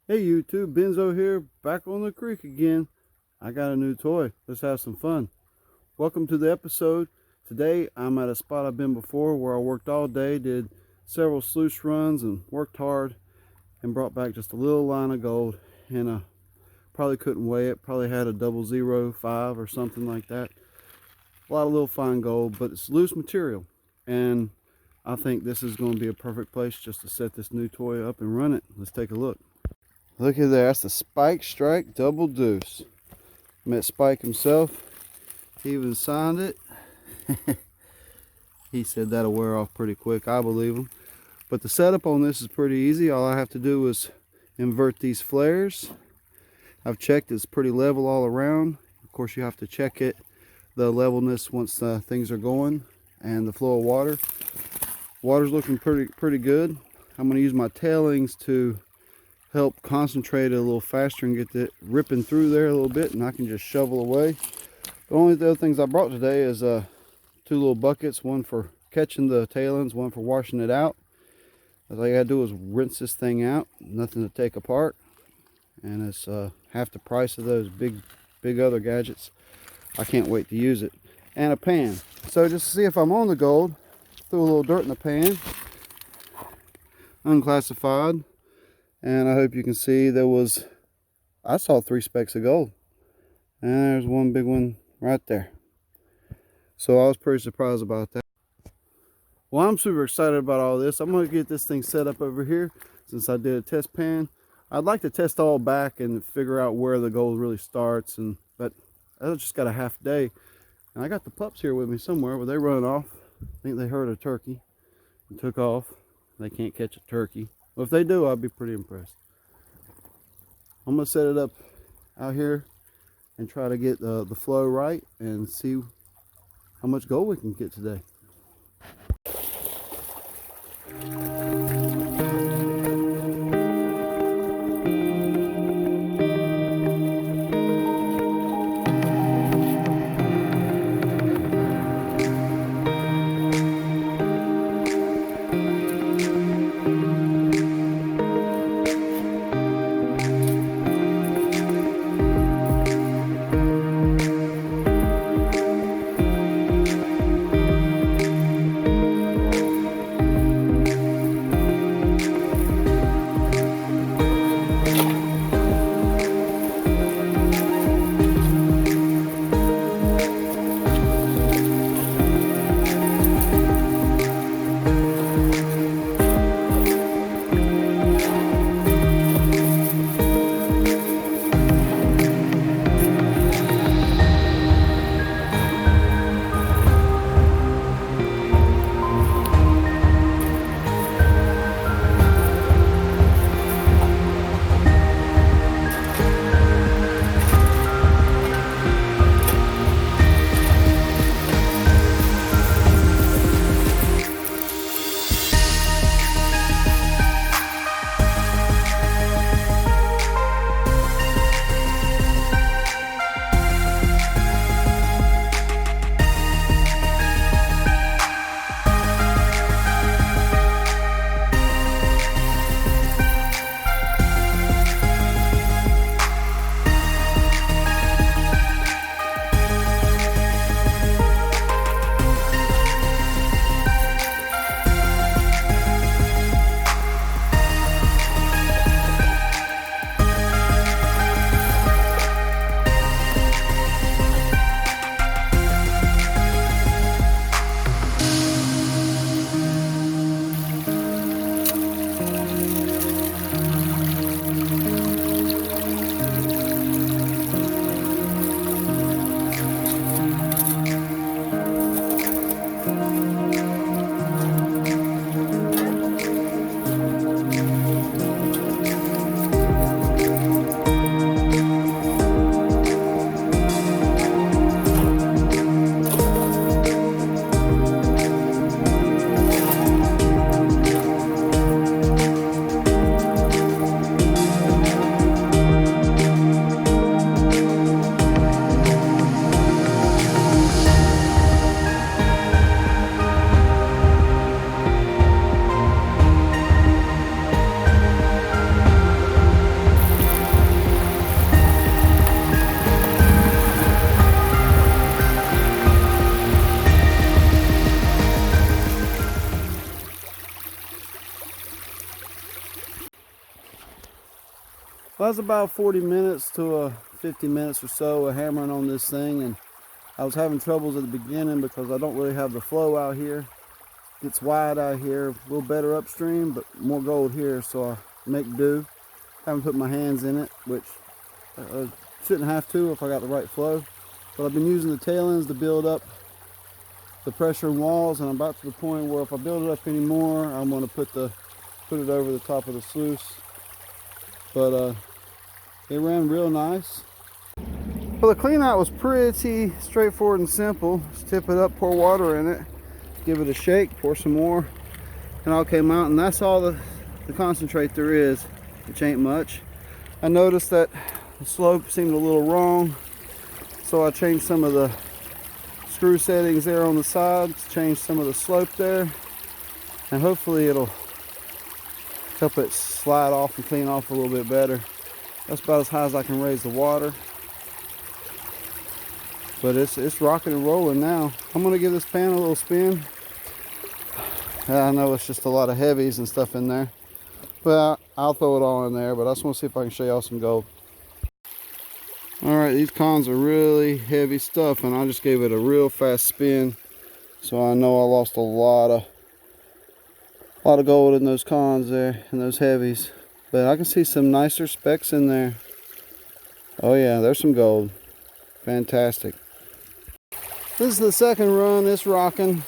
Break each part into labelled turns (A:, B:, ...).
A: Hey YouTube, Benzo here, back on the creek again. I got a new toy. Let's have some fun. Welcome to the episode. Today I'm at a spot I've been before where I worked all day, did several sluice runs and worked hard and brought back just a little line of gold. And probably couldn't weigh it, probably had a 005 or something like that. A lot of little fine gold, but it's loose material. And I think this is going to be a perfect place just to set this new toy up and run it. Let's take a look. Look at there, that's the Spike Strike Double Deuce. Met Spike himself. He even signed it. He said that'll wear off pretty quick. I believe him. But the setup on this is pretty easy. All I have to do is invert these flares. I've checked it's pretty level all around. Of course you have to check it, the levelness once things are going, and the flow of water. Water's looking pretty good. I'm going to use my tailings to help concentrate it a little faster and get it ripping through there a little bit, and I can just shovel away. The only other things I brought today is 2 little buckets, one for catching the tailings, one for washing it out. All I gotta do is rinse this thing out, nothing to take apart, and it's half the price of those big other gadgets. I can't wait to use it. And a pan. So just to see if I'm on the gold, threw a little dirt in the pan, unclassified. And I hope you can see I saw 3 specks of gold. And there's one big one right there. So I was pretty surprised about that. Well, I'm super excited about all this. I'm going to get this thing set up over here since I did a test pan. I'd like to test all back and figure out where the gold really starts. But I just got a half day. And I got the pups here with me somewhere where they run off. I think they heard a turkey and took off. They can't catch a turkey. Well, if they do, I'll be pretty impressed. I'm going to set it up out here and try to get the flow right and see how much gold we can get today. Well, that's about 40 minutes to 50 minutes or so of hammering on this thing, and I was having troubles at the beginning because I don't really have the flow out here. It gets wide out here, a little better upstream, but more gold here, so I make do. Haven't put my hands in it, which shouldn't have to if I got the right flow. But I've been using the tail ends to build up the pressure in walls, and I'm about to the point where if I build it up anymore, I'm going to put it over the top of the sluice. But it ran real nice. Well, the clean out was pretty straightforward and simple. Just tip it up, pour water in it, give it a shake, pour some more, and all came out. And that's all the concentrate there is, which ain't much. I noticed that the slope seemed a little wrong, so I changed some of the screw settings there on the sides, changed some of the slope there, and hopefully it'll help it slide off and clean off a little bit better. That's about as high as I can raise the water, but it's rocking and rolling now. I'm gonna give this pan a little spin. I know it's just a lot of heavies and stuff in there, but I'll throw it all in there. But I just want to see if I can show y'all some gold. All right, these cons are really heavy stuff, and I just gave it a real fast spin, so I know I lost a lot of gold in those cons there and those heavies. But I can see some nicer specks in there. Oh yeah, there's some gold. Fantastic. This is the second run. It's rocking.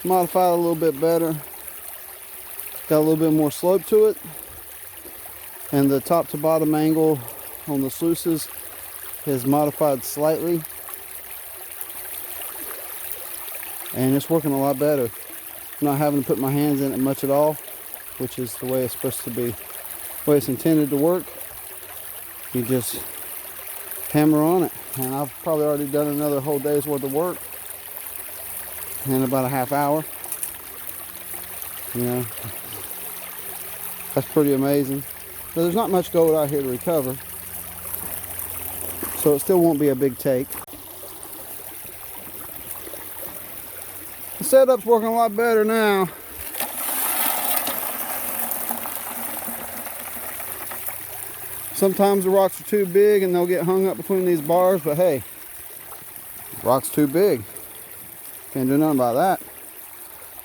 A: Modified a little bit better. Got a little bit more slope to it, and the top to bottom angle on the sluices is modified slightly, and it's working a lot better. I'm not having to put my hands in it much at all, which is the way it's supposed to be, the way it's intended to work. You just hammer on it, and I've probably already done another whole day's worth of work in about a half hour. You know, that's pretty amazing. So there's not much gold out here to recover, so it still won't be a big take. The setup's working a lot better now. Sometimes the rocks are too big and they'll get hung up between these bars, but hey, rock's too big. Can't do nothing about that.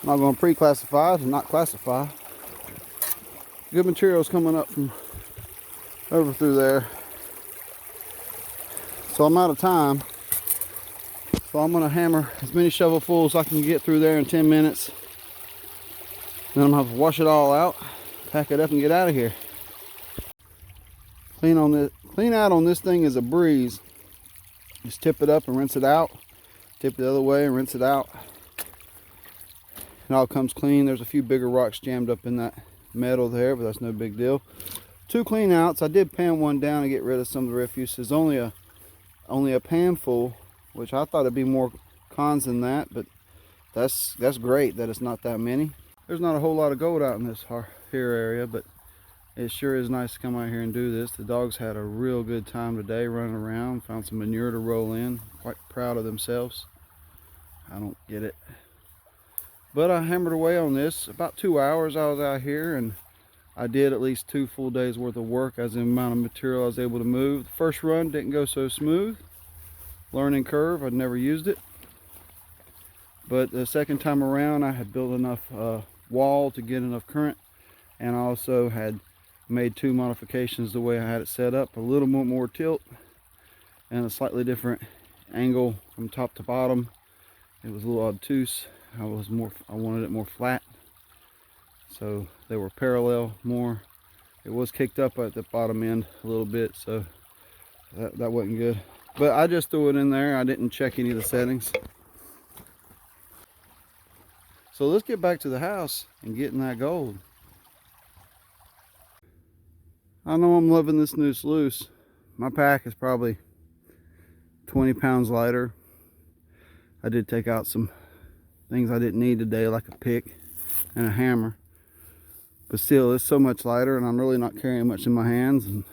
A: I'm not going to pre-classify to not classify. Good materials coming up from over through there. So I'm out of time. So I'm going to hammer as many shovelfuls as I can get through there in 10 minutes. Then I'm going to have to wash it all out, pack it up, and get out of here. Clean out on this thing is a breeze. Just tip it up and rinse it out. Tip it the other way and rinse it out. It all comes clean. There's a few bigger rocks jammed up in that metal there, but that's no big deal. 2 clean outs. I did pan one down to get rid of some of the refuse. There's only a pan full, which I thought it'd be more cons than that, but that's great that it's not that many. There's not a whole lot of gold out in this here area, but it sure is nice to come out here and do this. The dogs had a real good time today running around, found some manure to roll in, quite proud of themselves. I don't get it. But I hammered away on this. About 2 hours I was out here, and I did at least 2 full days worth of work as the amount of material I was able to move. The first run didn't go so smooth. Learning curve, I'd never used it. But the second time around I had built enough wall to get enough current, and I also had made 2 modifications the way I had it set up. A little more tilt and a slightly different angle from top to bottom. It was a little obtuse. I wanted it more flat, so they were parallel more. It was kicked up at the bottom end a little bit, so that wasn't good. But I just threw it in there. I didn't check any of the settings. So let's get back to the house and getting that gold. I know I'm loving this new sluice. My pack is probably 20 pounds lighter. I did take out some things I didn't need today, like a pick and a hammer, but still it's so much lighter, and I'm really not carrying much in my hands, and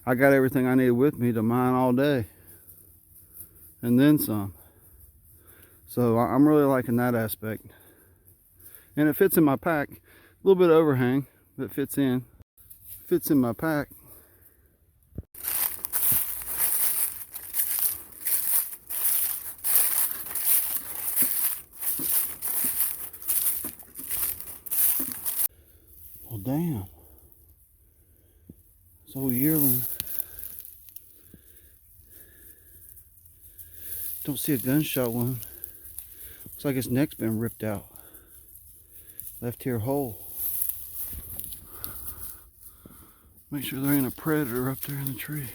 A: I got everything I need with me to mine all day and then some. So I'm really liking that aspect, and it fits in my pack. A little bit of overhang, but it fits in. fits in my pack. Well, damn. This old yearling. Don't see a gunshot wound. Looks like its neck's been ripped out. Left here whole. Make sure there ain't a predator up there in the tree.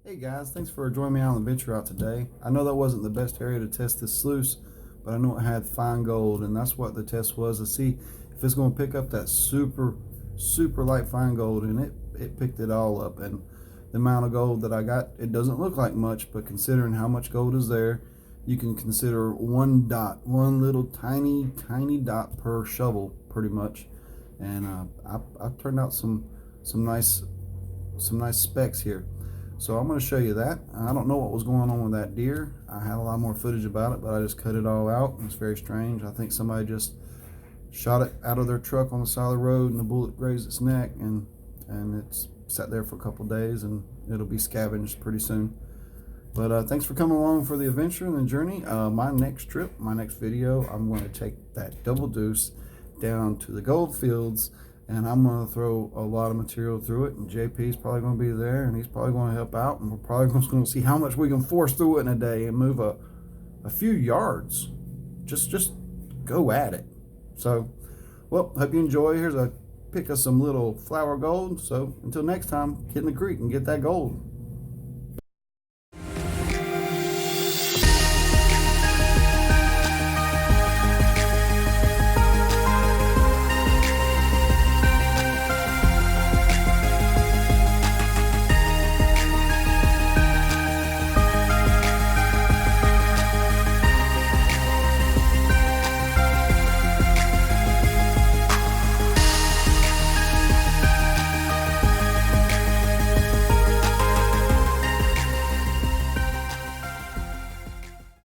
A: Hey guys, thanks for joining me on the adventure out today. I know that wasn't the best area to test this sluice, but I know it had fine gold, and that's what the test was, to see if it's going to pick up that super light fine gold, and it picked it all up. And the amount of gold that I got, it doesn't look like much, but considering how much gold is there, you can consider one little tiny dot per shovel pretty much. And I turned out some nice specks here, so I'm going to show you that. I don't know what was going on with that deer. I had a lot more footage about it, but I just cut it all out. It's very strange. I think somebody just shot it out of their truck on the side of the road, and the bullet grazed its neck, and it's sat there for a couple days, and it'll be scavenged pretty soon. But thanks for coming along for the adventure and the journey. My next trip, my next video, I'm going to take that double deuce down to the gold fields, and I'm going to throw a lot of material through it, and JP's probably going to be there, and he's probably going to help out, and we're probably going to see how much we can force through it in a day and move a few yards. Just go at it. So, well, hope you enjoy. Here's a pick of some little flower gold. So until next time, get in the creek and get that gold.